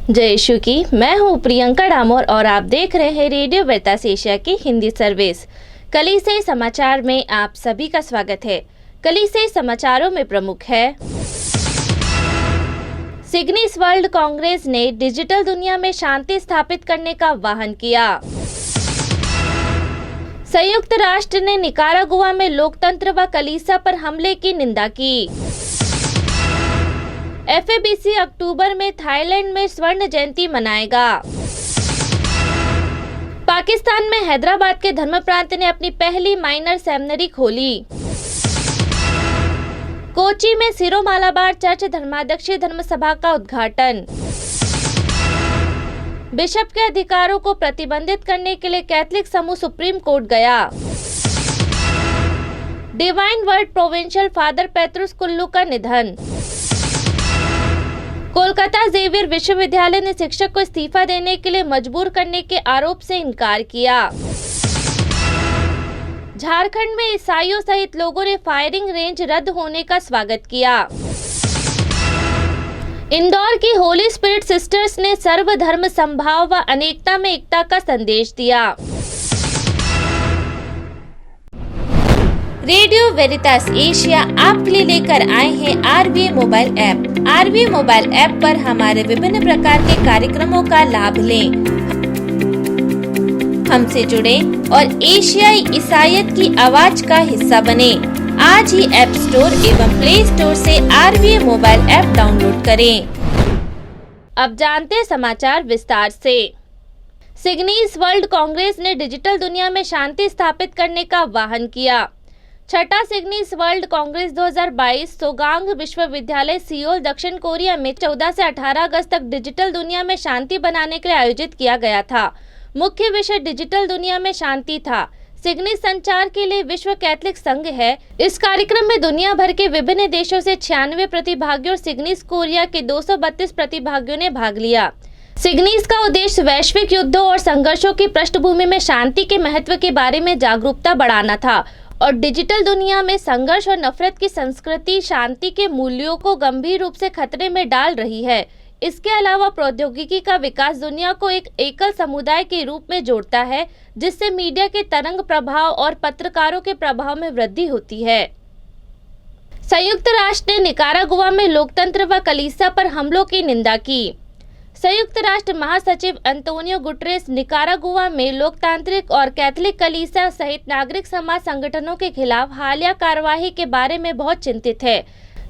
जय यीशु की। मैं हूँ प्रियंका डामोर और आप देख रहे हैं रेडियो वेरितास एशिया की हिंदी सर्विस। कलीसियाई समाचार में आप सभी का स्वागत है। कलीसियाई समाचारों में प्रमुख है, सिग्निस वर्ल्ड कांग्रेस ने डिजिटल दुनिया में शांति स्थापित करने का आह्वान किया। संयुक्त राष्ट्र ने निकारागुआ में लोकतंत्र व कलीसिया पर हमले की निंदा की। FABC अक्टूबर में थाईलैंड में स्वर्ण जयंती मनाएगा। पाकिस्तान में हैदराबाद के धर्म प्रांत ने अपनी पहली माइनर सेमिनरी खोली। कोची में सिरो मालाबार चर्च धर्माध्यक्षीय धर्म सभा का उद्घाटन। बिशप के अधिकारों को प्रतिबंधित करने के लिए कैथलिक समूह सुप्रीम कोर्ट गया। Divine Word provincial father Petrus Kullu का निधन। कोलकाता जेवियर विश्वविद्यालय ने शिक्षक को इस्तीफा देने के लिए मजबूर करने के आरोप से इनकार किया। झारखंड में ईसाइयों सहित लोगों ने फायरिंग रेंज रद्द होने का स्वागत किया। इंदौर की होली स्पिरिट सिस्टर्स ने सर्वधर्म समभाव व अनेकता में एकता का संदेश दिया। रेडियो वेरितास एशिया आपके लिए लेकर आए हैं RVA mobile app. RVA mobile app पर हमारे विभिन्न प्रकार के कार्यक्रमों का लाभ लें, हमसे जुड़े और एशियाई ईसाईयत की आवाज का हिस्सा बने। आज ही ऐप स्टोर एवं प्ले स्टोर से RVA मोबाइल ऐप डाउनलोड करें। अब जानते हैं समाचार विस्तार से। सिग्निस वर्ल्ड कांग्रेस ने डिजिटल दुनिया में शांति स्थापित करने का आह्वान किया। छठा सिग्निस वर्ल्ड कांग्रेस 2022 सोगांग विश्वविद्यालय सियोल दक्षिण कोरिया में 14 से 18 अगस्त तक डिजिटल दुनिया में शांति बनाने के लिए आयोजित किया गया था। मुख्य विषय डिजिटल दुनिया में शांति था। सिग्निस संचार के लिए विश्व कैथलिक संघ है। इस कार्यक्रम में दुनिया भर के विभिन्न देशों से 96 प्रतिभागियों और सिग्निस कोरिया के 232 प्रतिभागियों ने भाग लिया। सिग्निस का उद्देश्य वैश्विक युद्धों और संघर्षों की पृष्ठभूमि में शांति के महत्व के बारे में जागरूकता बढ़ाना था और डिजिटल दुनिया में संघर्ष और नफरत की संस्कृति शांति के मूल्यों को गंभीर रूप से खतरे में डाल रही है। इसके अलावा प्रौद्योगिकी का विकास दुनिया को एक एकल समुदाय के रूप में जोड़ता है, जिससे मीडिया के तरंग प्रभाव और पत्रकारों के प्रभाव में वृद्धि होती है। संयुक्त राष्ट्र ने निकारागुआ में लोकतंत्र व कलीसिया पर हमलों की निंदा की। संयुक्त राष्ट्र महासचिव अंतोनियो गुटरेस निकारागुआ में लोकतांत्रिक और कैथलिक कलीसिया सहित नागरिक समाज संगठनों के खिलाफ हालिया कार्यवाही के बारे में बहुत चिंतित है।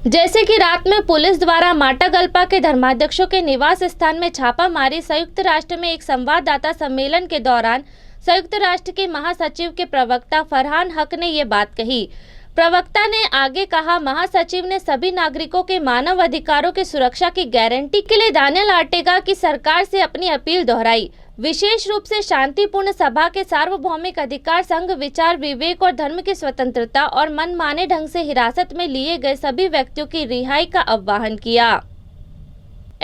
जैसे कि रात में पुलिस द्वारा माटागल्पा के धर्माध्यक्षों के निवास स्थान में छापामारी। संयुक्त राष्ट्र में एक संवाददाता सम्मेलन के दौरान संयुक्त राष्ट्र के महासचिव के प्रवक्ता फरहान हक ने ये बात कही। प्रवक्ता ने आगे कहा, महासचिव ने सभी नागरिकों के मानव अधिकारों की सुरक्षा की गारंटी के लिए दानियल ऑर्टेगा की सरकार से अपनी अपील दोहराई। विशेष रूप से शांतिपूर्ण सभा के सार्वभौमिक अधिकार, संघ विचार, विवेक और धर्म की स्वतंत्रता और मनमाने ढंग से हिरासत में लिए गए सभी व्यक्तियों की रिहाई का आह्वान किया।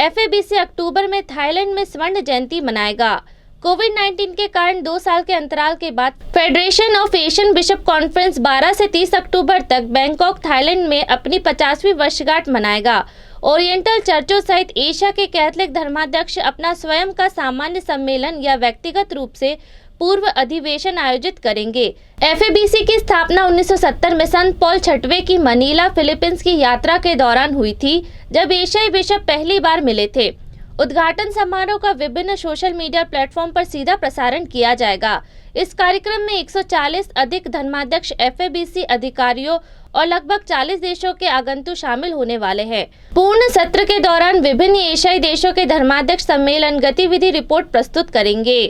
FABC अक्टूबर में थाईलैंड में स्वर्ण जयंती मनाएगा। कोविड-19 के कारण 2 साल के अंतराल के बाद federation of Asian bishop conference 12 से 30 अक्टूबर तक बैंकॉक थाईलैंड में अपनी 50वीं वर्षगांठ मनाएगा। ओरिएंटल चर्चों सहित एशिया के कैथलिक धर्माध्यक्ष अपना स्वयं का सामान्य सम्मेलन या व्यक्तिगत रूप से पूर्व अधिवेशन आयोजित करेंगे। FABC की स्थापना 1970 में संत पॉल छठवें की मनीला फिलीपींस की यात्रा के दौरान हुई थी, जब एशियाई बिशप पहली बार मिले थे। उद्घाटन समारोह का विभिन्न सोशल मीडिया प्लेटफॉर्म पर सीधा प्रसारण किया जाएगा। इस कार्यक्रम में 140 अधिक धर्माध्यक्ष, FABC अधिकारियों और लगभग 40 देशों के आगंतुक शामिल होने वाले हैं। पूर्ण सत्र के दौरान विभिन्न एशियाई देशों के धर्माध्यक्ष सम्मेलन गतिविधि रिपोर्ट प्रस्तुत करेंगे।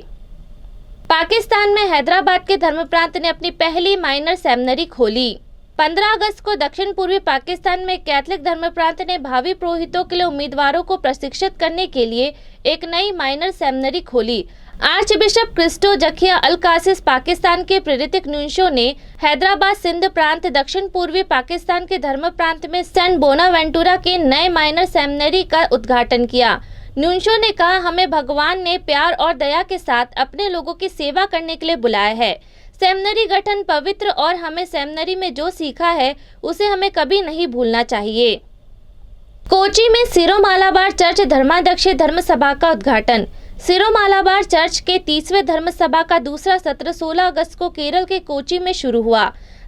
पाकिस्तान में हैदराबाद के धर्म प्रांत ने अपनी पहली माइनर सेमिनरी खोली। 15 अगस्त को दक्षिण पूर्वी पाकिस्तान में कैथलिक धर्म प्रांत ने भावी पुरोहितों के लिए उम्मीदवारों को प्रशिक्षित करने के लिए एक नई माइनर सेमिनरी खोली। आर्च बिशप क्रिस्टो जखिया अल कासिस पाकिस्तान के प्रेरित न्यूंशो ने हैदराबाद सिंध प्रांत दक्षिण पूर्वी पाकिस्तान के धर्म प्रांत में सेंट बोनावेंटुरा के नए माइनर सेमिनरी का उद्घाटन किया। न्यूंशो ने कहा, हमें भगवान ने प्यार और दया के साथ अपने लोगों की सेवा करने के लिए बुलाया है। सेमिनरी गठन पवित्र और हमें सेमिनरी में जो सीखा है उसे हमें कभी नहीं भूलना चाहिए। कोची में सिरो मालाबार चर्च धर्माध्यक्षीय धर्म सभा का उद्घाटन। सिरो मालाबार चर्च के 30वें धर्म सभा का दूसरा सत्र 16 अगस्त को केरल के कोची में शुरू हुआ।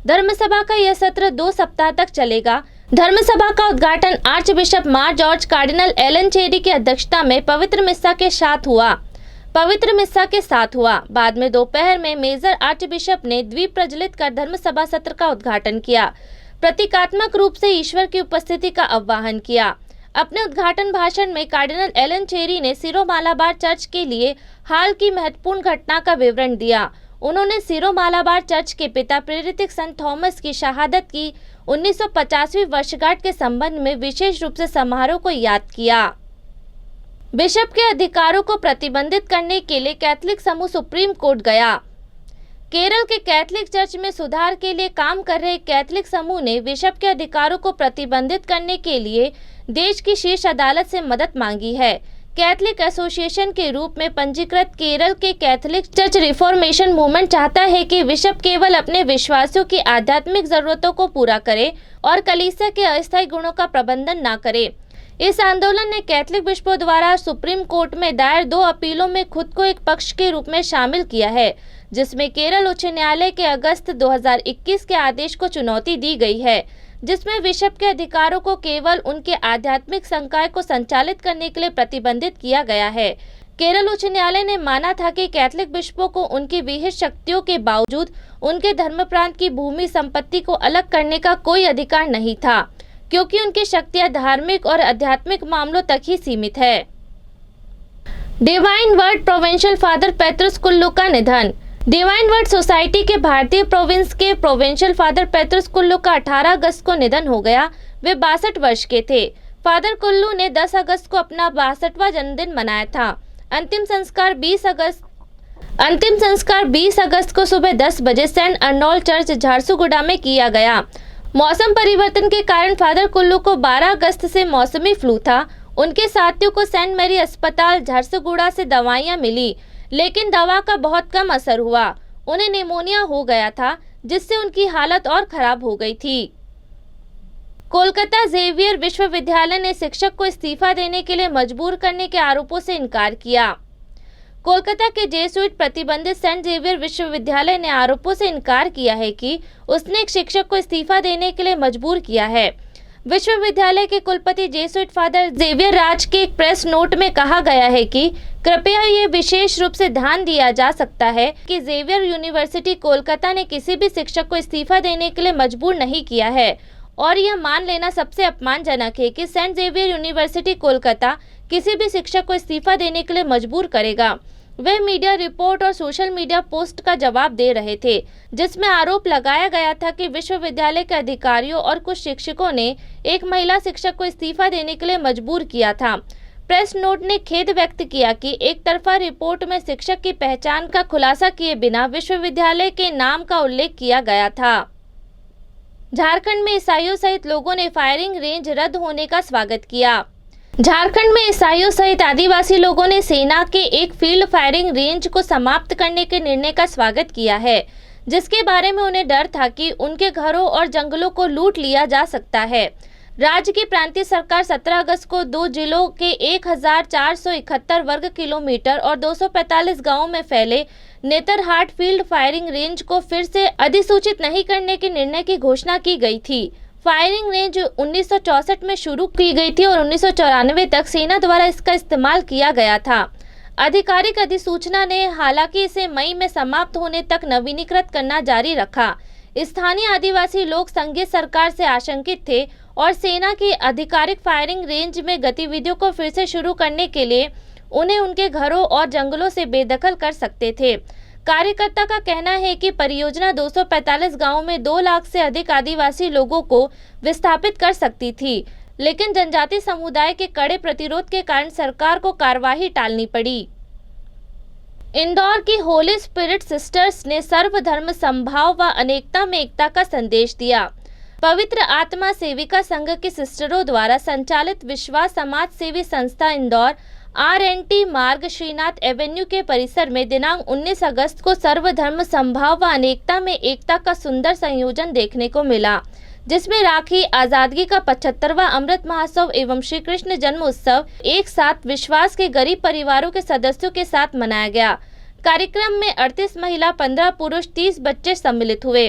धर्म सभा का यह सत्र 2 सप्ताह तक चलेगा। धर्म सभा का उद्घाटन आर्च बिशप मार जॉर्ज कार्डिनल एलन चेरी की अध्यक्षता में पवित्र मिस्सा के साथ हुआ। बाद में दोपहर में मेजर आर्च बिशप ने द्वीप प्रज्वलित कर धर्म सभा सत्र का उद्घाटन किया, प्रतीकात्मक रूप से ईश्वर की उपस्थिति का आह्वान किया। अपने उद्घाटन भाषण में कार्डिनल एलन चेरी ने सिरो मालाबार चर्च के लिए हाल की महत्वपूर्ण घटना का विवरण दिया। उन्होंने सिरो मालाबार चर्च के पिता प्रेरित संत थॉमस की शहादत की 1950वीं वर्षगांठ के संबंध में विशेष रूप से समारोह को याद किया। बिशप के अधिकारों को प्रतिबंधित करने के लिए कैथोलिक समूह सुप्रीम कोर्ट गया। केरल के कैथोलिक चर्च में सुधार के लिए काम कर रहे कैथोलिक समूह ने बिशप के अधिकारों को प्रतिबंधित करने के लिए देश की शीर्ष अदालत से मदद मांगी है। कैथोलिक एसोसिएशन के रूप में पंजीकृत केरल के कैथोलिक चर्च रिफॉर्मेशन मूवमेंट चाहता है कि बिशप केवल अपने विश्वासियों की आध्यात्मिक जरूरतों को पूरा करे और कलीसिया के अस्थायी गुणों का प्रबंधन न करे। इस आंदोलन ने कैथोलिक बिशपों द्वारा सुप्रीम कोर्ट में दायर 2 अपीलों में खुद को एक पक्ष के रूप में शामिल किया है, जिसमें केरल उच्च न्यायालय के अगस्त 2021 के आदेश को चुनौती दी गई है, जिसमें बिशप के अधिकारों को केवल उनके आध्यात्मिक संकाय को संचालित करने के लिए प्रतिबंधित किया गया है। केरल उच्च न्यायालय ने माना था कि कैथोलिक बिशपों को उनकी विहित शक्तियों के बावजूद उनके धर्म प्रांत की भूमि संपत्ति को अलग करने का कोई अधिकार नहीं था, क्योंकि उनकी शक्तियां धार्मिक और आध्यात्मिक मामलों तक ही सीमित है। Divine Word provincial father Petrus Kullu का निधन। डिवाइन वर्ड सोसाइटी के भारतीय प्रोविंस के प्रोविंशियल फादर पेट्रुस कुल्लू का 18 अगस्त को निधन हो गया। वे 62 वर्ष के थे। फादर कुल्लू ने 10 अगस्त को अपना 62वां जन्मदिन मनाया था। अंतिम संस्कार 20 अगस्त को सुबह 10 बजे सेंट अर्नोल्ड चर्च झारसुगुड़ा में किया गया। मौसम परिवर्तन के कारण फादर कुल्लू को 12 अगस्त से मौसमी फ्लू था। उनके साथियों को सेंट मैरी अस्पताल झारसुगुड़ा से दवाइयां मिली, लेकिन दवा का बहुत कम असर हुआ। उन्हें निमोनिया हो गया था, जिससे उनकी हालत और खराब हो गई थी। कोलकाता जेवियर विश्वविद्यालय ने शिक्षक को इस्तीफा देने के लिए मजबूर करने के आरोपों से इनकार किया। कोलकाता के जेसुइट प्रतिबंधित सेंट जेवियर विश्वविद्यालय ने आरोपों से इनकार किया है कि उसने एक शिक्षक को इस्तीफा देने के लिए मजबूर किया है। विश्वविद्यालय के कुलपति जेसुइट फादर जेवियर राज के एक प्रेस नोट में कहा गया है कि कृपया ये विशेष रूप से ध्यान दिया जा सकता है कि जेवियर यूनिवर्सिटी कोलकाता ने किसी भी शिक्षक को इस्तीफा देने के लिए मजबूर नहीं किया है, और यह मान लेना सबसे अपमानजनक है कि सेंट जेवियर यूनिवर्सिटी कोलकाता किसी भी शिक्षक को इस्तीफा देने के लिए मजबूर करेगा। वे मीडिया रिपोर्ट और सोशल मीडिया पोस्ट का जवाब दे रहे थे, जिसमें आरोप लगाया गया था कि विश्वविद्यालय के अधिकारियों और कुछ शिक्षकों ने एक महिला शिक्षक को इस्तीफा देने के लिए मजबूर किया था। प्रेस नोट ने खेद व्यक्त किया कि एक तरफा रिपोर्ट में शिक्षक की पहचान का खुलासा किए बिना विश्वविद्यालय के नाम का उल्लेख किया गया था। झारखंड में ईसाइयों सहित लोगों ने फायरिंग रेंज रद्द होने का स्वागत किया। झारखंड में ईसाइयों सहित आदिवासी लोगों ने सेना के एक फील्ड फायरिंग रेंज को समाप्त करने के निर्णय का स्वागत किया है, जिसके बारे में उन्हें डर था कि उनके घरों और जंगलों को लूट लिया जा सकता है। राज्य की प्रांतीय सरकार 17 अगस्त को 2 जिलों के 1471 वर्ग किलोमीटर और 245 गांवों में फैले नेतरहाट फील्ड फायरिंग रेंज को फिर से अधिसूचित नहीं करने के निर्णय की घोषणा की गई थी। फायरिंग रेंज 1964 में शुरू की गई थी और 1994 तक सेना द्वारा इसका इस्तेमाल किया गया था। आधिकारिक अधिसूचना ने हालांकि इसे मई में समाप्त होने तक नवीनीकृत करना जारी रखा। स्थानीय आदिवासी लोग संघीय सरकार से आशंकित थे और सेना की आधिकारिक फायरिंग रेंज में गतिविधियों को फिर से शुरू करने के लिए उन्हें उनके घरों और जंगलों से बेदखल कर सकते थे। कार्यकर्ता का कहना है कि परियोजना 245 गांवों में 2 लाख से अधिक आदिवासी लोगों को विस्थापित कर सकती थी, लेकिन जनजाति समुदाय के कड़े प्रतिरोध के कारण सरकार को कार्यवाही टालनी पड़ी। इंदौर की होली स्पिरिट सिस्टर्स ने सर्वधर्म समभाव व अनेकता में एकता का संदेश दिया। पवित्र आत्मा सेविका संघ के सिस्टरों द्वारा संचालित विश्वास समाज सेवी संस्था इंदौर RNT मार्ग श्रीनाथ एवेन्यू के परिसर में दिनांक 19 अगस्त को सर्वधर्म समभाव व अनेकता में एकता का सुंदर संयोजन देखने को मिला। जिसमें राखी, आजादी का 75वां अमृत महोत्सव एवं श्री कृष्ण जन्म उत्सव एक साथ विश्वास के गरीब परिवारों के सदस्यों के साथ मनाया गया। कार्यक्रम में 38 महिला, 15 पुरुष, 30 बच्चे सम्मिलित हुए।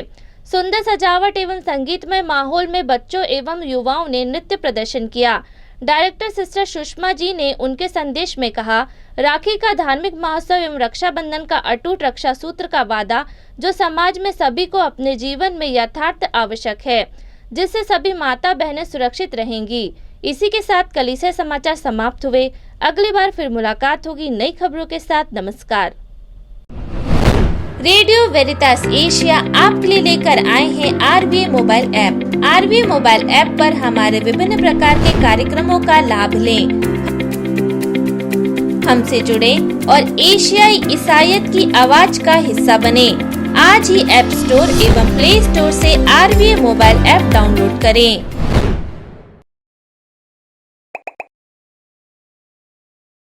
सुंदर सजावट एवं संगीतमय माहौल में बच्चों एवं युवाओं ने नृत्य प्रदर्शन किया। डायरेक्टर सिस्टर सुषमा जी ने उनके संदेश में कहा, राखी का धार्मिक महोत्सव एवं रक्षाबंधन का अटूट रक्षा सूत्र का वादा, जो समाज में सभी को अपने जीवन में यथार्थ आवश्यक है, जिससे सभी माता बहनें सुरक्षित रहेंगी। इसी के साथ कलीसिया समाचार समाप्त हुए। अगली बार फिर मुलाकात होगी नई खबरों के साथ। नमस्कार। रेडियो वेरितास एशिया आपके लिए लेकर आए हैं RVA mobile app. RVA mobile app पर हमारे विभिन्न प्रकार के कार्यक्रमों का लाभ लें, हमसे जुड़े और एशियाई ईसाईयत की आवाज का हिस्सा बने। आज ही ऐप स्टोर एवं प्ले स्टोर से RVA मोबाइल ऐप डाउनलोड करें।